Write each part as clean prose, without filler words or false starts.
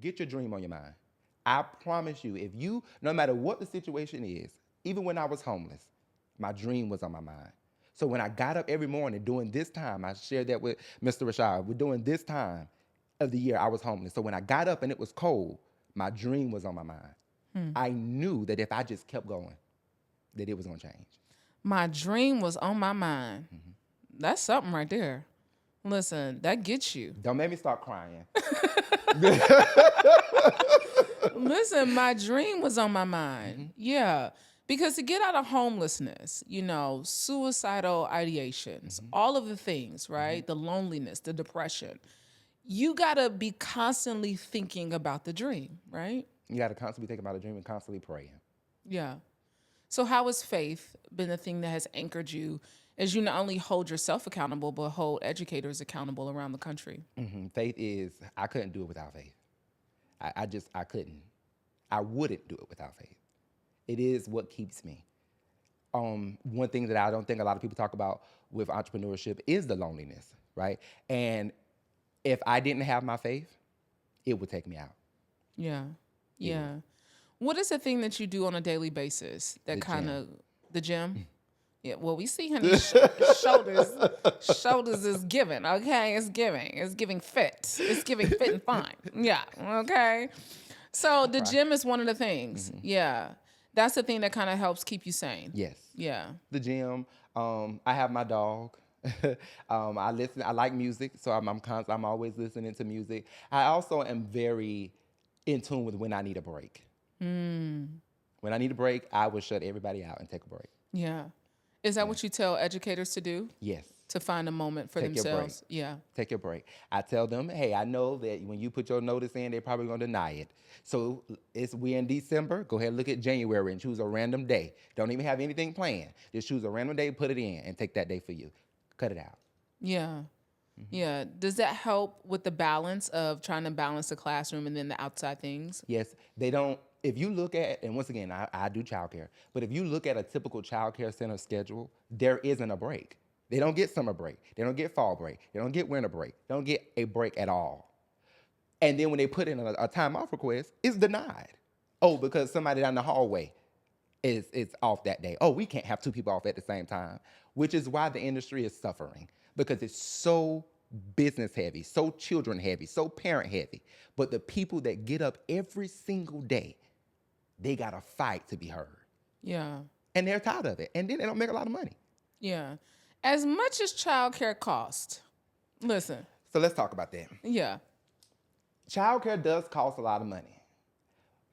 Get your dream on your mind. I promise you, if you, no matter what the situation is, even when I was homeless, my dream was on my mind. So when I got up every morning doing this time, I shared that with Mr. Rashad, we're doing this time of the year I was homeless. So when I got up and it was cold, my dream was on my mind. I knew that if I just kept going, that it was gonna change. My dream was on my mind. That's something right there. Listen, that gets you. Don't make me start crying. Listen, my dream was on my mind. Yeah. Because to get out of homelessness, suicidal ideations, all of the things, right? The loneliness, the depression, you got to be constantly thinking about the dream, right? You got to constantly think about a dream and constantly praying. Yeah. So how has faith been the thing that has anchored you as you not only hold yourself accountable, but hold educators accountable around the country? Faith is, I couldn't do it without faith. I couldn't. I wouldn't do it without faith. It is what keeps me. One thing that I don't think a lot of people talk about with entrepreneurship is the loneliness, right? And if I didn't have my faith, it would take me out. Yeah. Yeah. What is the thing that you do on a daily basis that kind of, the gym? Yeah, well, we see honey's shoulders is giving, okay? It's giving fit. It's giving fit and fine. Yeah, okay? So the gym is one of the things. Yeah. That's the thing that kind of helps keep you sane. Yes. Yeah. The gym. I have my dog. I listen. I like music, so I'm always listening to music. I also am very in tune with when I need a break. When I need a break, I will shut everybody out and take a break. Yeah. Is that what you tell educators to do? Yes. To find a moment for themselves? Yeah. Take your break. I tell them, hey, I know that when you put your notice in, they're probably going to deny it. So we're in December. Go ahead and look at January and choose a random day. Don't even have anything planned. Just choose a random day, put it in, and take that day for you. Cut it out. Yeah. Yeah. Does that help with the balance of trying to balance the classroom and then the outside things? Yes. They don't. If you look at, and once again, I do childcare, but if you look at a typical childcare center schedule, there isn't a break. They don't get summer break. They don't get fall break. They don't get winter break. They don't get a break at all. And then when they put in a time off request, it's denied. Oh, because somebody down the hallway is off that day. Oh, we can't have two people off at the same time, which is why the industry is suffering, because it's so business heavy, so children heavy, so parent heavy. But the people that get up every single day, they got to fight to be heard. Yeah. And they're tired of it. And then they don't make a lot of money. Yeah. As much as childcare costs, listen. So let's talk about that. Yeah. Childcare does cost a lot of money.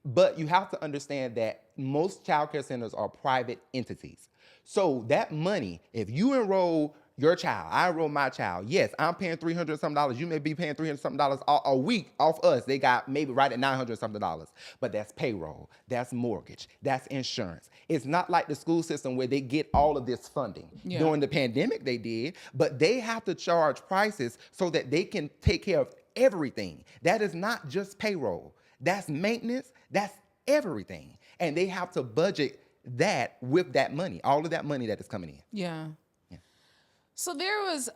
But you have to understand that most childcare centers are private entities. So that money, if you enroll your child, I enroll my child, yes, I'm paying $300 something. You may be paying $300 something a week off us. They got maybe right at $900 something. But that's payroll, that's mortgage, that's insurance. It's not like the school system where they get all of this funding. Yeah. During the pandemic they did, but they have to charge prices so that they can take care of everything. That is not just payroll. That's maintenance, that's everything. And they have to budget that with that money, all of that money that is coming in. Yeah. So there was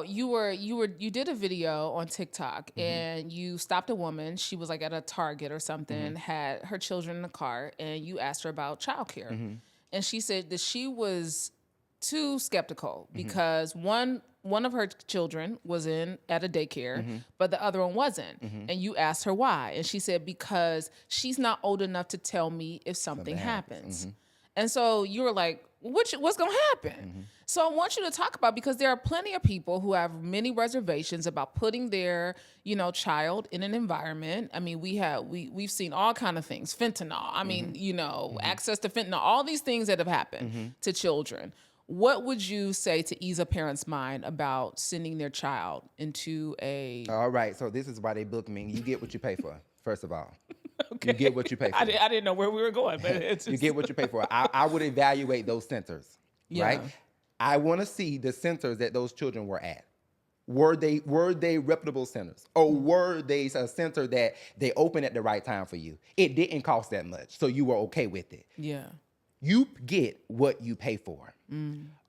you did a video on TikTok and you stopped a woman. She was like at a Target or something, had her children in the car, and you asked her about childcare. And she said that she was too skeptical because one of her children was at a daycare, but the other one wasn't. And you asked her why. And she said, because she's not old enough to tell me if something happens. And so you were like, what's going to happen? So I want you to talk about, because there are plenty of people who have many reservations about putting their, child in an environment. I mean, we've seen all kind of things, fentanyl. I mean, access to fentanyl, all these things that have happened to children. What would you say to ease a parent's mind about sending their child into a... All right, so this is why they book me. You get what you pay for, first of all. Okay. You get what you pay for. I didn't know where we were going, but it's just... You get what you pay for. I would evaluate those centers, right? I want to see the centers that those children were at. Were they reputable centers? Or were they a center that they opened at the right time for you? It didn't cost that much, so you were okay with it. Yeah. You get what you pay for.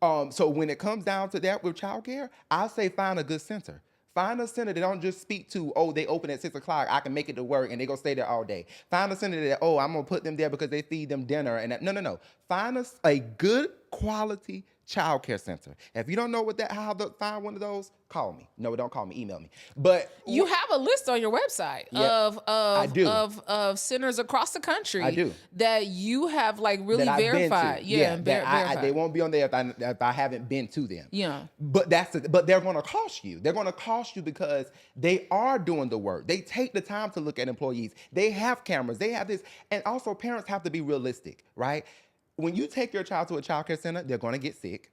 So when it comes down to that with childcare, I say find a good center. Find a center that don't just speak to, oh, they open at 6 o'clock, I can make it to work, and they go stay there all day. Find a center that, oh, I'm gonna put them there because they feed them dinner. And that, no. Find us a good quality child care center. If you don't know how to find one of those, call me. No, don't call me, email me. But you have a list on your website of centers across the country. I do. That you have like really verified. Verified. They won't be on there if I haven't been to them. Yeah. But but they're going to cost you. They're going to cost you because they are doing the work. They take the time to look at employees. They have cameras. They have this, and also parents have to be realistic, right? When you take your child to a child care center, they're going to get sick.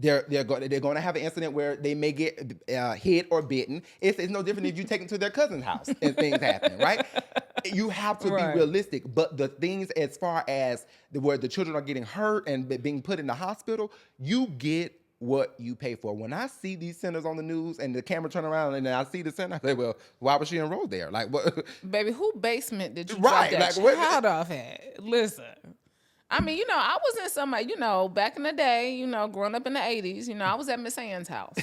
They're going to have an incident where they may get hit or bitten. It's no different if you take them to their cousin's house and things happen, right? You have to be realistic. But the things as far as where the children are getting hurt and being put in the hospital, you get what you pay for. When I see these centers on the news and the camera turn around and I see the center, I say, well, why was she enrolled there? Like, what? Baby, who basement did you drop that child off at? Listen. I mean, I was in somebody, back in the day, growing up in the 80s, I was at Miss Ann's house.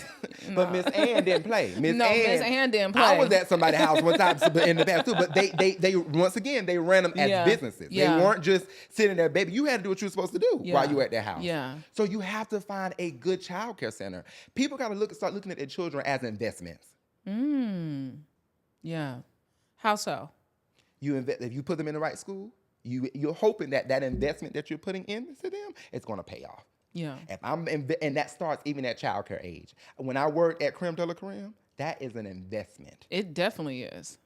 But Miss Ann didn't play. Miss Ann didn't play. I was at somebody's house one time in the past too, but they once again, they ran them as businesses. Yeah. They weren't just sitting there, baby. You had to do what you were supposed to do while you were at their house. Yeah. So you have to find a good child care center. People got to start looking at their children as investments. Yeah. How so? If you put them in the right school, you're hoping that investment that you're putting into them is going to pay off. Yeah. And that starts even at childcare age. When I worked at Creme de la Creme, that is an investment. It definitely is.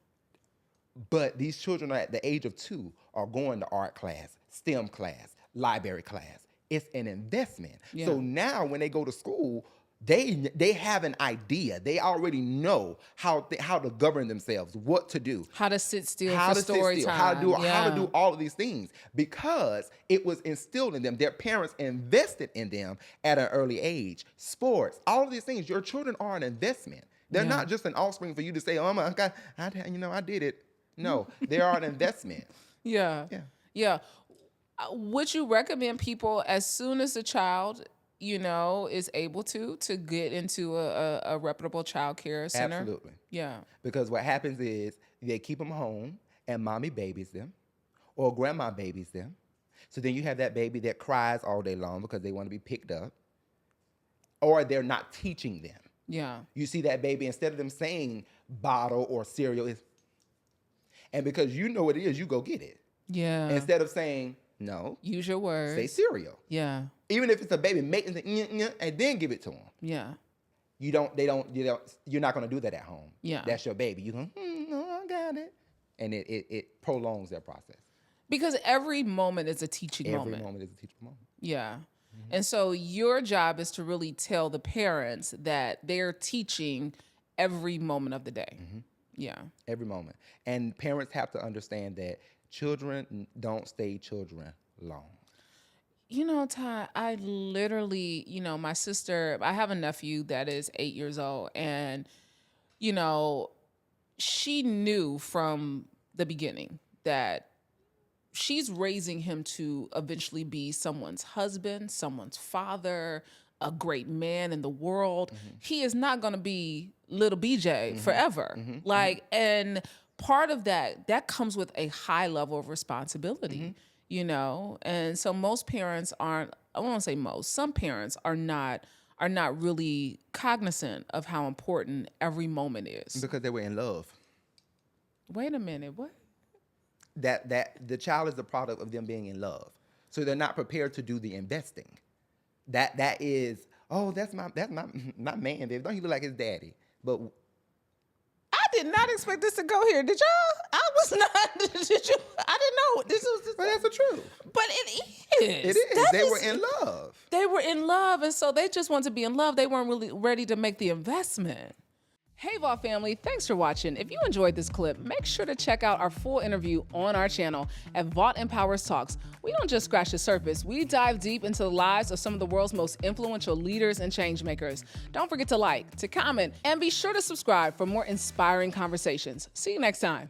But these children at the age of 2 are going to art class, STEM class, library class. It's an investment. Yeah. So now when they go to school, they have an idea. They already know how to govern themselves, what to do, how to sit still for story time, how to do all of these things, because it was instilled in them. Their parents invested in them at an early age. Sports, all of these things. Your children are an investment. They're not just an offspring for you to say, "Oh my God, I did it." No, they are an investment. Yeah. Would you recommend people, as soon as a child is able to get into a reputable child care center? Absolutely. Yeah. Because what happens is they keep them home and mommy babies them or grandma babies them. So then you have that baby that cries all day long because they want to be picked up, or they're not teaching them. Yeah. You see that baby, instead of them saying bottle or cereal, and because you know what it is, you go get it. Yeah. Instead of saying, no. Use your words. Say cereal. Yeah. Even if it's a baby, make it and then give it to them. Yeah. You're not going to do that at home. Yeah. That's your baby. You go, no, I got it. And it prolongs their process. Because every moment is a teaching moment. Every moment is a teaching moment. Yeah. Mm-hmm. And so your job is to really tell the parents that they're teaching every moment of the day. Mm-hmm. Yeah. Every moment. And parents have to understand that children don't stay children long. Ty, I literally, my sister, I have a nephew that is 8 years old, and, she knew from the beginning that she's raising him to eventually be someone's husband, someone's father, a great man in the world. Mm-hmm. He is not going to be little BJ forever. Mm-hmm. And part of that comes with a high level of responsibility. And so most parents aren't, I won't say most, some parents are not really cognizant of how important every moment is. Because they were in love. Wait a minute, what? That the child is the product of them being in love. So they're not prepared to do the investing. That is, that's my man, baby. Don't he look like his daddy? But I did not expect this to go here. Did y'all? I was not. Did you? I didn't know this was. But that's the truth. But it is. It is. They were in love. They were in love, and so they just wanted to be in love. They weren't really ready to make the investment. Hey, Vault family, thanks for watching. If you enjoyed this clip, make sure to check out our full interview on our channel at Vault Empowers Talks. We don't just scratch the surface. We dive deep into the lives of some of the world's most influential leaders and change makers. Don't forget to like, to comment, and be sure to subscribe for more inspiring conversations. See you next time.